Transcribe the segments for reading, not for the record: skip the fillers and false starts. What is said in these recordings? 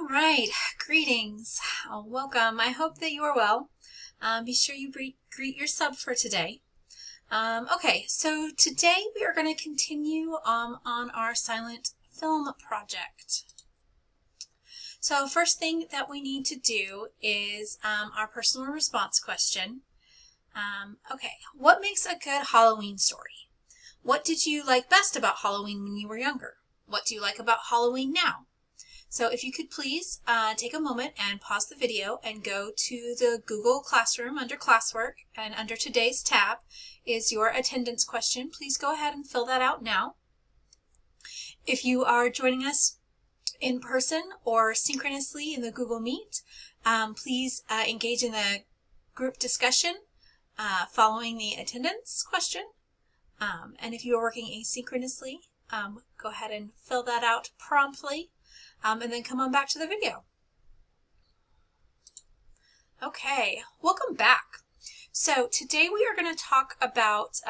right, greetings. Welcome. I hope that you are well. Be sure you greet your sub for today. Okay, so today we are going to continue on our silent film project. So first thing that we need to do is our personal response question. Okay, what makes a good Halloween story? What did you like best about Halloween when you were younger? What do you like about Halloween now? So if you could please take a moment and pause the video and go to the Google Classroom under classwork, and under today's tab is your attendance question. Please go ahead and fill that out now. If you are joining us in person or synchronously in the Google Meet, please engage in the group discussion following the attendance question. And if you are working asynchronously, go ahead and fill that out promptly. And then come on back to the video. Okay, welcome back. So today we are going to talk about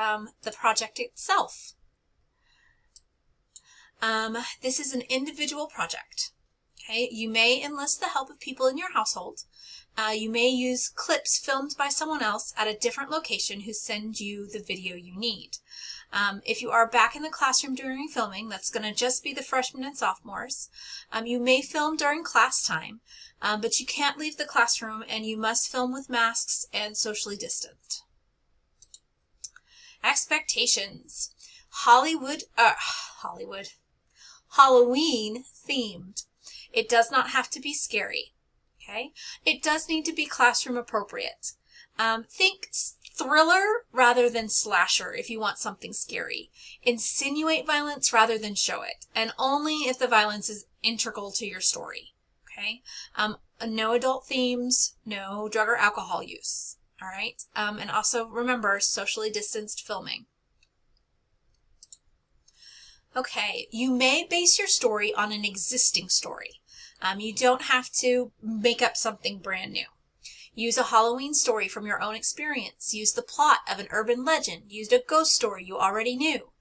the project itself. This is an individual project. Okay, you may enlist the help of people in your household. You may use clips filmed by someone else at a different location who send you the video you need. If you are back in the classroom during filming, that's going to just be the freshmen and sophomores. You may film during class time, but you can't leave the classroom and you must film with masks and socially distant. Expectations. Halloween themed. It does not have to be scary. Okay? It does need to be classroom appropriate. Think thriller rather than slasher if you want something scary. Insinuate violence rather than show it, and only if the violence is integral to your story. Okay? No adult themes, no drug or alcohol use. All right? And also remember, socially distanced filming. Okay, you may base your story on an existing story. You don't have to make up something brand new. Use a Halloween story from your own experience. Use the plot of an urban legend. Use a ghost story you already knew.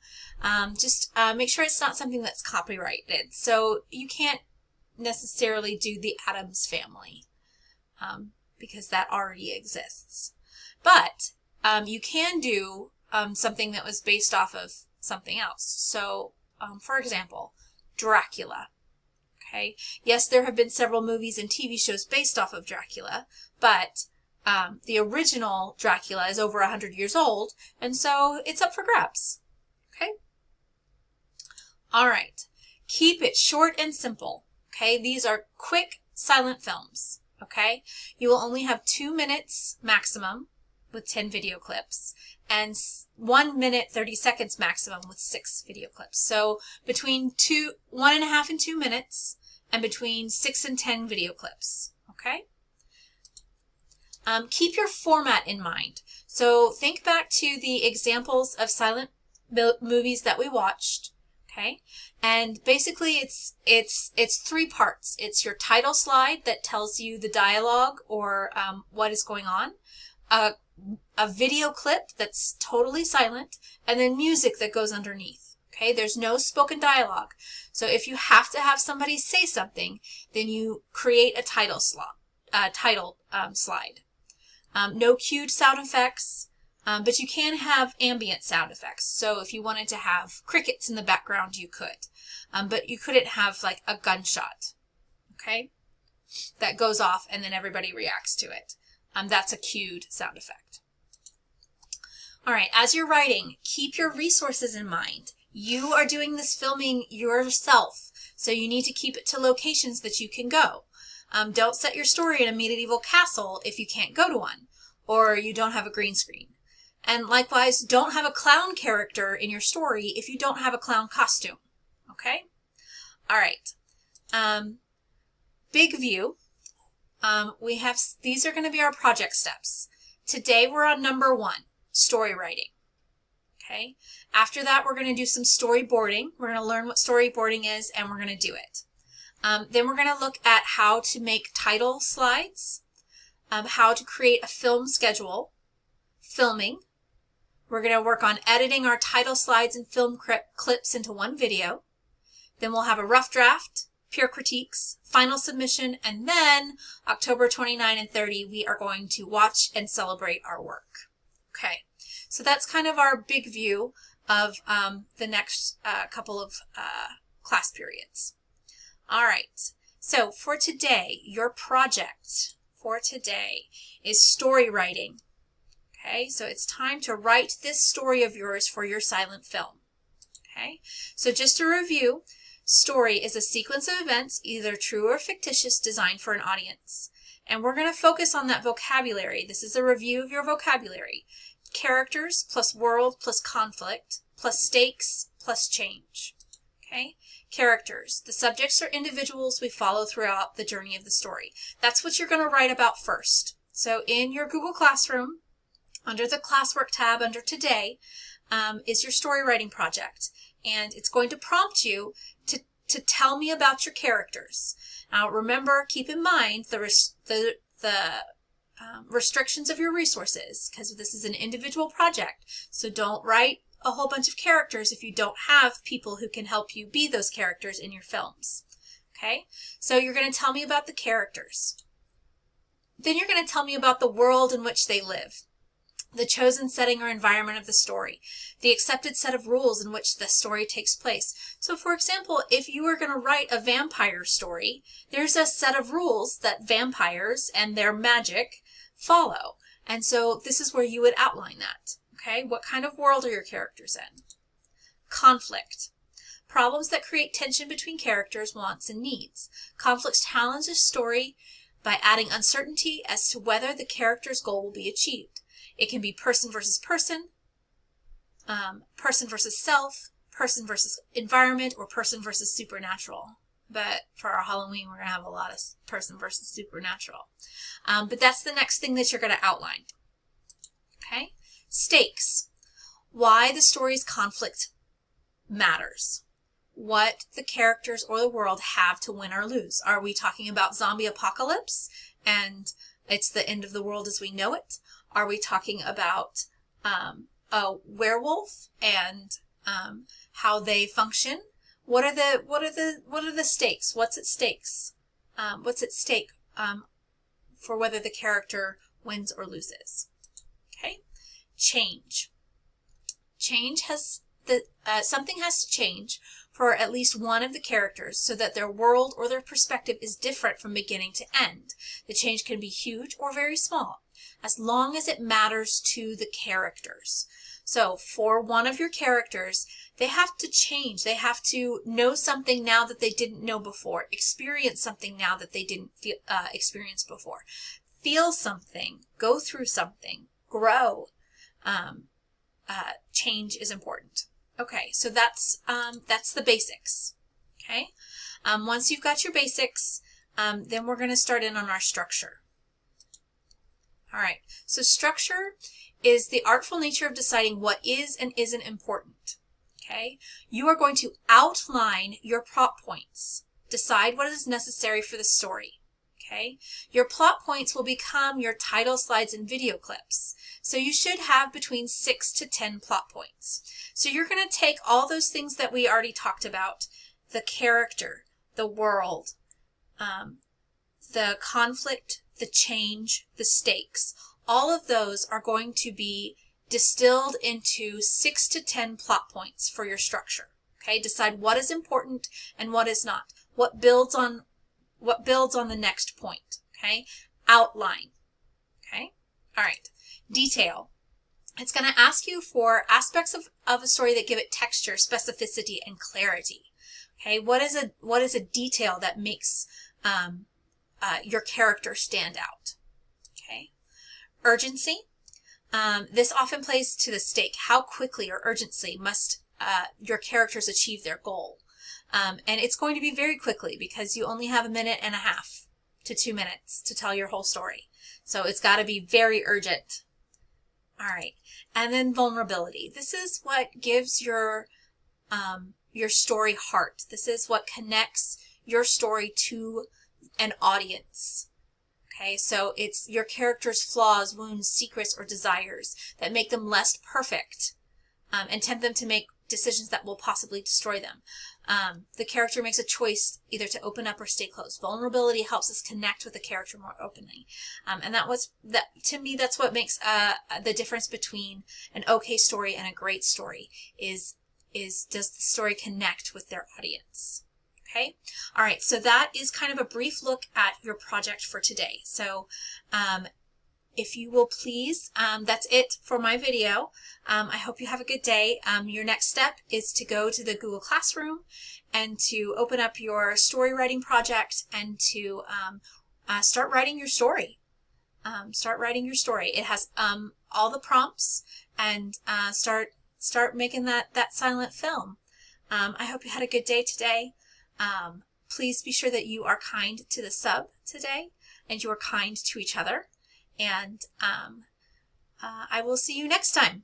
Just make sure it's not something that's copyrighted. So you can't necessarily do the Addams Family because that already exists. But you can do something that was based off of something else. So, for example, Dracula. Okay. Yes, there have been several movies and TV shows based off of Dracula, but the original Dracula is over 100 years old, and so it's up for grabs. Okay? All right. Keep it short and simple. Okay? These are quick, silent films. Okay? You will only have 2 minutes maximum with 10 video clips, and 1 minute 30 seconds maximum with 6 video clips. So between 1.5 and 2 minutes, and between 6 and 10 video clips. Okay? Keep your format in mind. So think back to the examples of silent movies that we watched. Okay? And basically it's 3 parts. It's your title slide that tells you the dialogue or what is going on. A video clip that's totally silent, and then music that goes underneath. Okay, there's no spoken dialogue. So if you have to have somebody say something, then you create a title slide. No cued sound effects, but you can have ambient sound effects. So if you wanted to have crickets in the background, you could. But you couldn't have like a gunshot, okay, that goes off and then everybody reacts to it. That's a cued sound effect. All right, as you're writing, keep your resources in mind. You are doing this filming yourself, so you need to keep it to locations that you can go. Don't set your story in a medieval castle if you can't go to one, or you don't have a green screen. And likewise, don't have a clown character in your story if you don't have a clown costume. Okay? All right. Big view. These are going to be our project steps. Today we're on number 1, story writing. Okay. After that, we're going to do some storyboarding. We're going to learn what storyboarding is, and we're going to do it. Then we're going to look at how to make title slides, how to create a film schedule, filming. We're going to work on editing our title slides and film clips into one video. Then we'll have a rough draft, peer critiques, final submission, and then October 29 and 30, we are going to watch and celebrate our work. Okay, so that's kind of our big view of the next couple of class periods. All right, so for today, your project for today is story writing. Okay, so it's time to write this story of yours for your silent film. Okay, so just to review, story is a sequence of events, either true or fictitious, designed for an audience. And we're going to focus on that vocabulary. This is a review of your vocabulary. Characters plus world plus conflict plus stakes plus change. Okay, characters. The subjects are individuals we follow throughout the journey of the story. That's what you're going to write about first. So in your Google Classroom, under the classwork tab under today, is your story writing project. And it's going to prompt you to tell me about your characters. Now remember, keep in mind the restrictions of your resources, because this is an individual project. So don't write a whole bunch of characters if you don't have people who can help you be those characters in your films. Okay, so you're going to tell me about the characters. Then you're going to tell me about the world in which they live, the chosen setting or environment of the story, the accepted set of rules in which the story takes place. So for example, if you were going to write a vampire story, there's a set of rules that vampires and their magic follow. And so this is where you would outline that. Okay, what kind of world are your characters in? Conflict. Problems that create tension between characters' wants and needs. Conflicts challenge a story by adding uncertainty as to whether the character's goal will be achieved. It can be person versus person, person versus self, person versus environment, or person versus supernatural. But for our Halloween, we're going to have a lot of person versus supernatural. But that's the next thing that you're going to outline. Okay? Stakes. Why the story's conflict matters. What the characters or the world have to win or lose. Are we talking about zombie apocalypse and it's the end of the world as we know it? Are we talking about a werewolf and how they function? What are the stakes? What's at stakes? What's at stake for whether the character wins or loses? Okay, change. Change has something has to change for at least one of the characters so that their world or their perspective is different from beginning to end. The change can be huge or very small, as long as it matters to the characters. So for one of your characters, they have to change. They have to know something now that they didn't know before, experience something now that they didn't experience before, feel something, go through something, grow. Change is important. Okay, so that's the basics. Okay, once you've got your basics, then we're going to start in on our structure. All right, so structure is the artful nature of deciding what is and isn't important. Okay, you are going to outline your plot points, decide what is necessary for the story. Okay, your plot points will become your title slides and video clips. So you should have between 6 to 10 plot points. So you're going to take all those things that we already talked about, the character, the world, the conflict, the change, the stakes. All of those are going to be distilled into 6 to 10 plot points for your structure. Okay, decide what is important and what is not. What builds on the next point. Okay, outline. Okay, all right. Detail. It's going to ask you for aspects of a story that give it texture, specificity, and clarity. Okay, what is a detail that makes your character stand out? Okay, urgency. This often plays to the stake. How quickly or urgently must your characters achieve their goal? And it's going to be very quickly because you only have 1.5 minutes to 2 minutes to tell your whole story. So it's got to be very urgent. All right, and then vulnerability. This is what gives your story heart. This is what connects your story to an audience. Okay, so it's your character's flaws, wounds, secrets, or desires that make them less perfect and tempt them to make decisions that will possibly destroy them. The character makes a choice either to open up or stay closed. Vulnerability helps us connect with the character more openly. And to me, that's what makes the difference between an okay story and a great story is does the story connect with their audience? Okay. All right. So that is kind of a brief look at your project for today. So, if you will please, that's it for my video. I hope you have a good day. Your next step is to go to the Google Classroom and to open up your story writing project and to start writing your story. Start writing your story. It has all the prompts, and start making that silent film. I hope you had a good day today. Please be sure that you are kind to the sub today, and you are kind to each other. And I will see you next time.